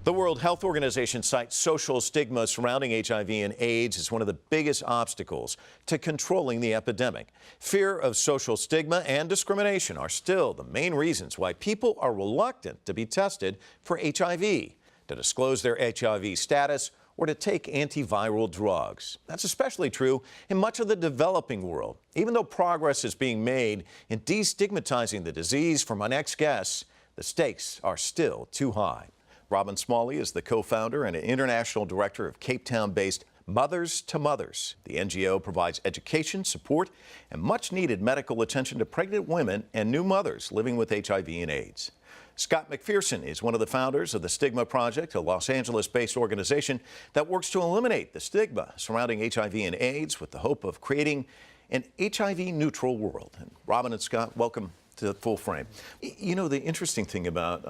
The World Health Organization cites social stigma surrounding HIV and AIDS as one of the biggest obstacles to controlling the epidemic. Fear of social stigma and discrimination are still the main reasons why people are reluctant to be tested for HIV, to disclose their HIV status, or to take antiviral drugs. That's especially true in much of the developing world. Even though progress is being made in destigmatizing the disease, for my next guest, the stakes are still too high. Robin Smalley is the co-founder and international director of Cape Town-based Mothers to Mothers. The NGO provides education, support, and much-needed medical attention to pregnant women and new mothers living with HIV and AIDS. Scott McPherson is one of the founders of the Stigma Project, a Los Angeles-based organization that works to eliminate the stigma surrounding HIV and AIDS with the hope of creating an HIV-neutral world. And Robin and Scott, welcome to Full Frame. You know, the interesting thing about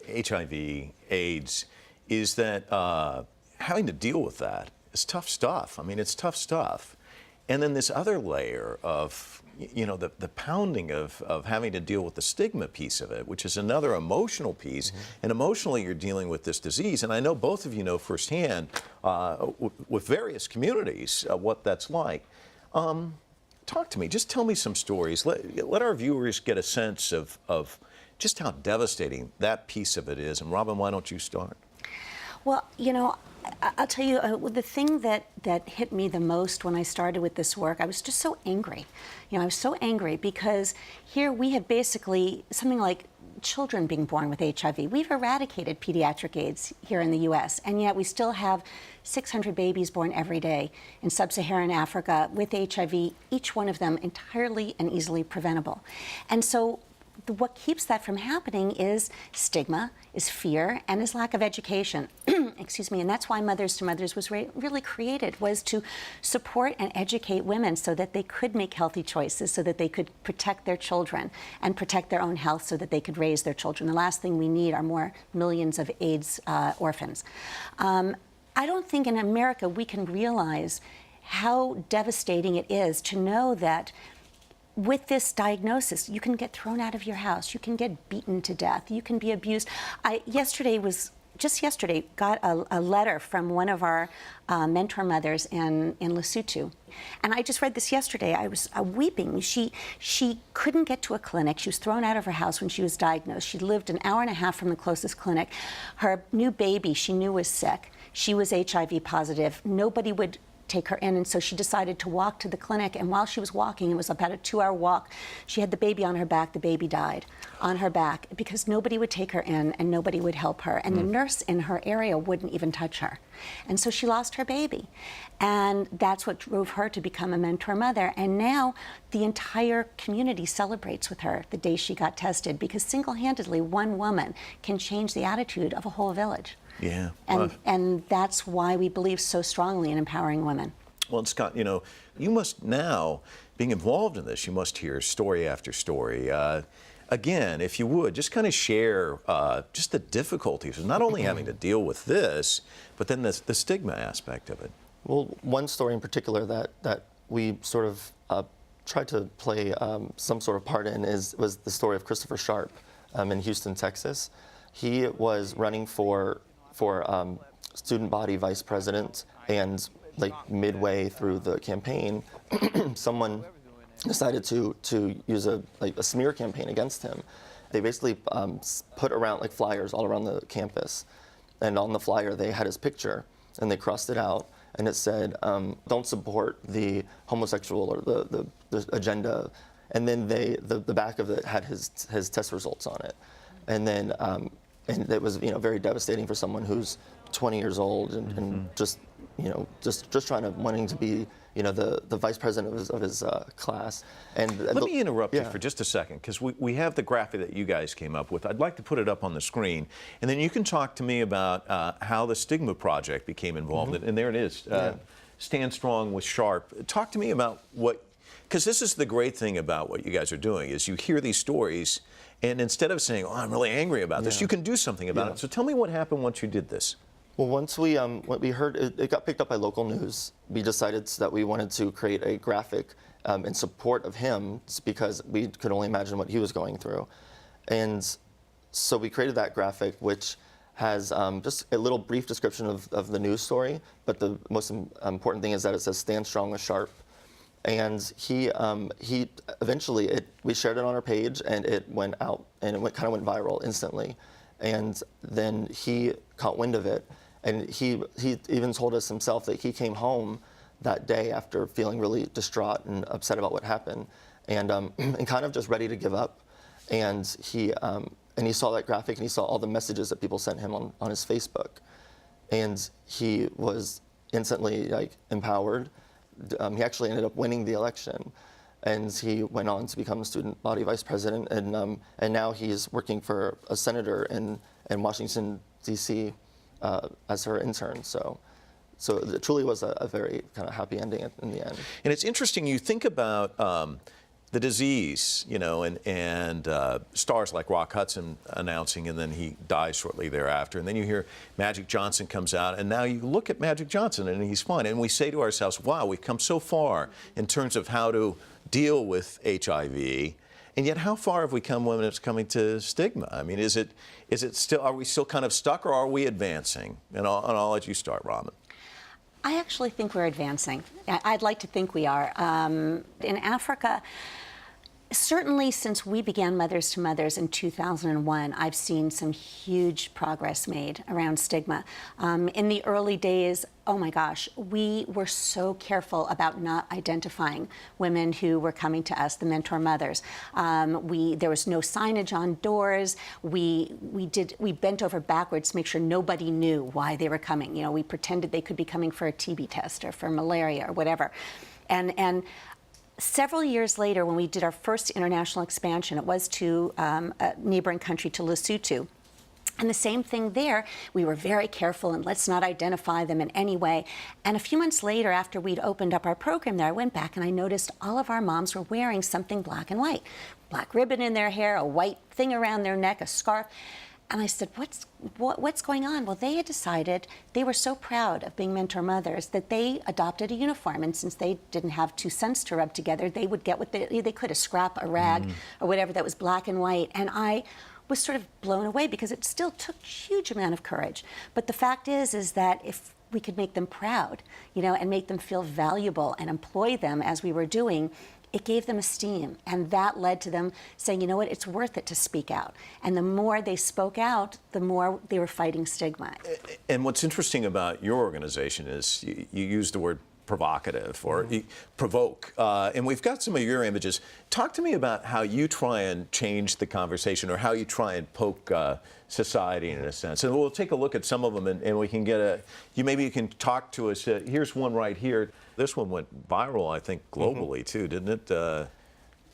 HIV, AIDS, is that having to deal with that is tough stuff. I mean, it's tough stuff. And then this other layer of, you know, the pounding of having to deal with the stigma piece of it, which is another emotional piece. And emotionally, you're dealing with this disease. And I know both of you know firsthand with various communities what that's like. Talk to me. Just tell me some stories. Let our viewers get a sense of just how devastating that piece of it is. And Robin, why don't you start? Well, you know, I'll tell you, the thing that hit me the most when I started with this work, I was just so angry. You know, I was so angry because here we have basically something like children being born with HIV. We've eradicated pediatric AIDS here in the U.S., and yet we still have 600 babies born every day in sub-Saharan Africa with HIV, each one of them entirely and easily preventable. And so what keeps that from happening is stigma, is fear, and is lack of education. Excuse me, and that's why Mothers to Mothers was really created, was to support and educate women so that they could make healthy choices, so that they could protect their children and protect their own health so that they could raise their children. The last thing we need are more millions of AIDS orphans. I don't think in America we can realize how devastating it is to know that with this diagnosis, you can get thrown out of your house, you can get beaten to death, you can be abused. Just yesterday, got a letter from one of our mentor mothers in Lesotho. And I just read this yesterday. I was weeping. She couldn't get to a clinic. She was thrown out of her house when she was diagnosed. She lived an hour and a half from the closest clinic. Her new baby she knew was sick. She was HIV positive. Nobody would take her in, and so she decided to walk to the clinic, and while she was walking, it was about a 2-hour walk, she had the baby on her back. The baby died on her back because nobody would take her in and nobody would help her, and the nurse in her area wouldn't even touch her. And so she lost her baby, and that's what drove her to become a mentor mother. And now the entire community celebrates with her the day she got tested, because single-handedly one woman can change the attitude of a whole village. Yeah. And that's why we believe so strongly in empowering women. Well, Scott, you know, you must now, being involved in this, you must hear story after story. Again, if you would, just kind of share just the difficulties of not only having to deal with this, but then the stigma aspect of it. Well, one story in particular that we sort of tried to play some sort of part in was the story of Christopher Sharp in Houston, Texas. He was running for student body vice president, and like midway through the campaign, someone decided to use a smear campaign against him. They basically put around like flyers all around the campus, and on the flyer they had his picture, and they crossed it out, and it said, "Don't support the homosexual or the agenda." And then the back of it had his test results on it, and then. And it was, very devastating for someone who's 20 years old and just wanting to be, the vice president of his class. And let me interrupt you for just a second, because we have the graphic that you guys came up with. I'd like to put it up on the screen, and then you can talk to me about how the Stigma Project became involved. And there it is, Stand Strong with Sharp. Talk to me about because this is the great thing about what you guys are doing, is you hear these stories, and instead of saying, "Oh, I'm really angry about this," you can do something about it. So tell me what happened once you did this. Well, once we heard it got picked up by local news, we decided that we wanted to create a graphic in support of him, because we could only imagine what he was going through. And so we created that graphic, which has just a little brief description of the news story, but the most important thing is that it says "Stand Strong with Sharp." And he eventually, we shared it on our page, and it went out, and it kind of went viral instantly. And then he caught wind of it, and he even told us himself that he came home that day after feeling really distraught and upset about what happened, and kind of just ready to give up. And he saw that graphic, and he saw all the messages that people sent him on his Facebook, and he was instantly empowered. He actually ended up winning the election, and he went on to become a student body vice president, and now he's working for a senator in Washington, D.C. As her intern. So it truly was a very kind of happy ending in the end. And it's interesting, you think about the disease, and stars like Rock Hudson announcing, and then he dies shortly thereafter. And then you hear Magic Johnson comes out, and now you look at Magic Johnson, and he's fine. And we say to ourselves, wow, we've come so far in terms of how to deal with HIV. And yet, how far have we come when it's coming to stigma? I mean, is it still, are we still kind of stuck, or are we advancing? And I'll let you start, Robin. I actually think we're advancing. I'd like to think we are. In Africa, certainly since we began Mothers to Mothers in 2001, I've seen some huge progress made around stigma. In the early days, oh my gosh, we were so careful about not identifying women who were coming to us, the mentor mothers. There was no signage on doors. We bent over backwards to make sure nobody knew why they were coming. We pretended they could be coming for a TB test or for malaria or whatever. And several years later, when we did our first international expansion, it was to a neighboring country, to Lesotho. And the same thing there, we were very careful, and let's not identify them in any way. And a few months later, after we'd opened up our program there, I went back and I noticed all of our moms were wearing something black and white. Black ribbon in their hair, a white thing around their neck, a scarf. And I said, what's going on? Well, they had decided, they were so proud of being mentor mothers that they adopted a uniform. And since they didn't have two suns to rub together, they would get what they could, a scrap, a rag, or whatever that was black and white. And I was sort of blown away because it still took a huge amount of courage. But the fact is that if we could make them proud, and make them feel valuable and employ them as we were doing, it gave them esteem, and that led to them saying, you know what, it's worth it to speak out. And the more they spoke out, the more they were fighting stigma. And what's interesting about your organization is you use the word provocative or provoke. And we've got some of your images. Talk to me about how you try and change the conversation, or how you try and poke society in a sense. And we'll take a look at some of them, and we can get maybe you can talk to us. Here's one right here. This one went viral, I think, globally too, didn't it?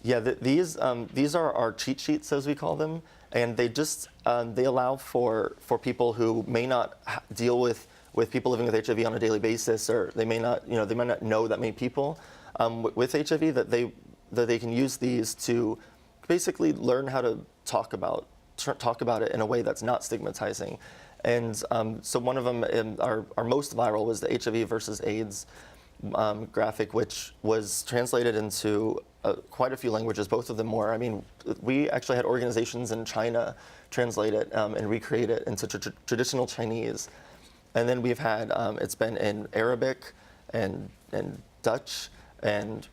Yeah, these are our cheat sheets, as we call them, and they just they allow for people who may not deal with people living with HIV on a daily basis, or they may not know that many people with HIV, that they can use these to basically learn how to talk about it in a way that's not stigmatizing. And so one of them, our most viral, was the HIV versus AIDS graphic, which was translated into quite a few languages, both of them more. I mean, we actually had organizations in China translate it and recreate it into traditional Chinese. And then we've had, it's been in Arabic and Dutch and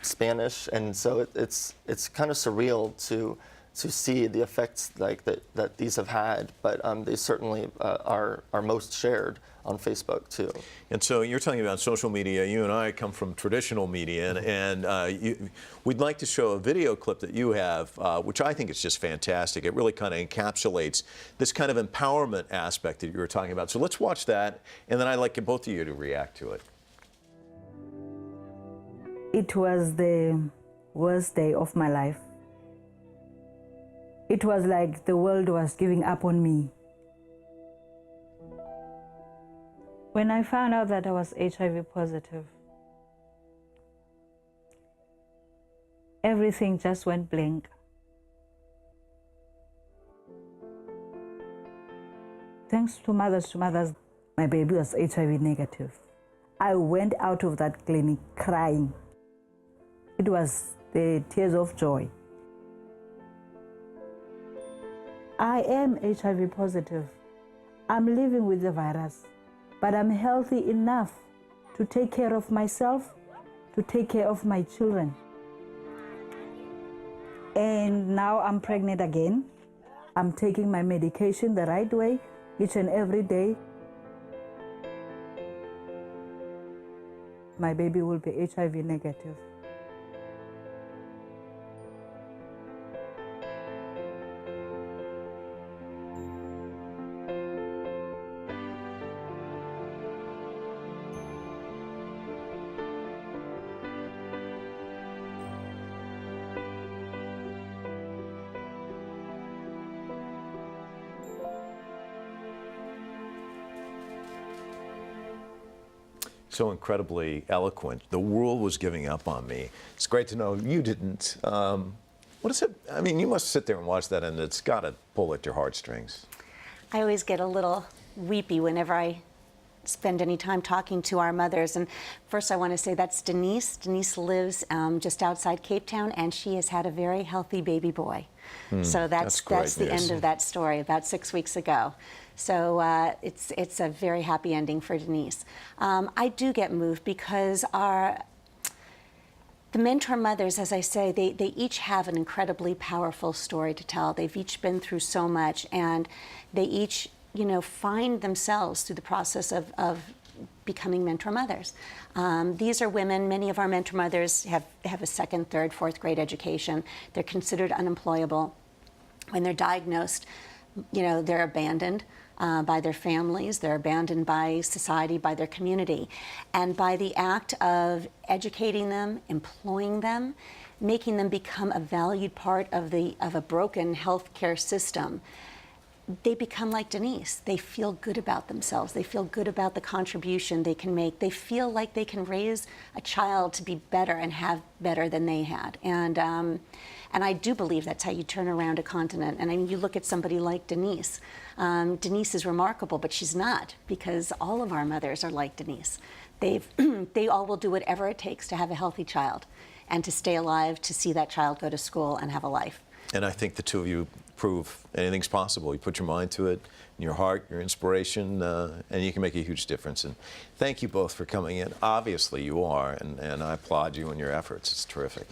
Spanish, and so it's kind of surreal to see the effects that these have had, but they certainly are most shared on Facebook too. And so you're talking about social media. You and I come from traditional media, and we'd like to show a video clip that you have, which I think is just fantastic. It really kind of encapsulates this kind of empowerment aspect that you were talking about. So let's watch that, and then I'd like both of you to react to it. It was the worst day of my life. It was like the world was giving up on me. When I found out that I was HIV positive, everything just went blank. Thanks to Mothers, my baby was HIV negative. I went out of that clinic crying. It was the tears of joy. I am HIV positive. I'm living with the virus, but I'm healthy enough to take care of myself, to take care of my children. And now I'm pregnant again. I'm taking my medication the right way, each and every day. My baby will be HIV negative. So incredibly eloquent. The world was giving up on me. It's great to know you didn't. What is it? I mean, you must sit there and watch that, and it's got to pull at your heartstrings. I always get a little weepy whenever I spend any time talking to our mothers. And first I want to say that's Denise. Denise lives just outside Cape Town, and she has had a very healthy baby boy. So that's the end of that story, about 6 weeks ago. So it's a very happy ending for Denise. I do get moved because the mentor mothers, as I say, they each have an incredibly powerful story to tell. They've each been through so much, and they each, find themselves through the process of becoming mentor mothers. These are women, many of our mentor mothers have a second, third, fourth grade education. They're considered unemployable. When they're diagnosed, they're abandoned by their families, they're abandoned by society, by their community. And by the act of educating them, employing them, making them become a valued part of a broken healthcare system, they become like Denise. They feel good about themselves. They feel good about the contribution they can make. They feel like they can raise a child to be better and have better than they had. And I do believe that's how you turn around a continent. And I mean, you look at somebody like Denise. Denise is remarkable, but she's not, because all of our mothers are like Denise. They all will do whatever it takes to have a healthy child and to stay alive, to see that child go to school and have a life. And I think the two of you prove anything's possible. You put your mind to it, your heart, your inspiration, and you can make a huge difference. And thank you both for coming in. Obviously you are, and I applaud you and your efforts. It's terrific.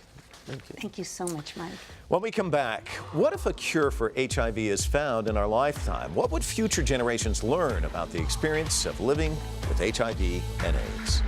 Thank you. Thank you so much, Mike. When we come back, what if a cure for HIV is found in our lifetime? What would future generations learn about the experience of living with HIV and AIDS?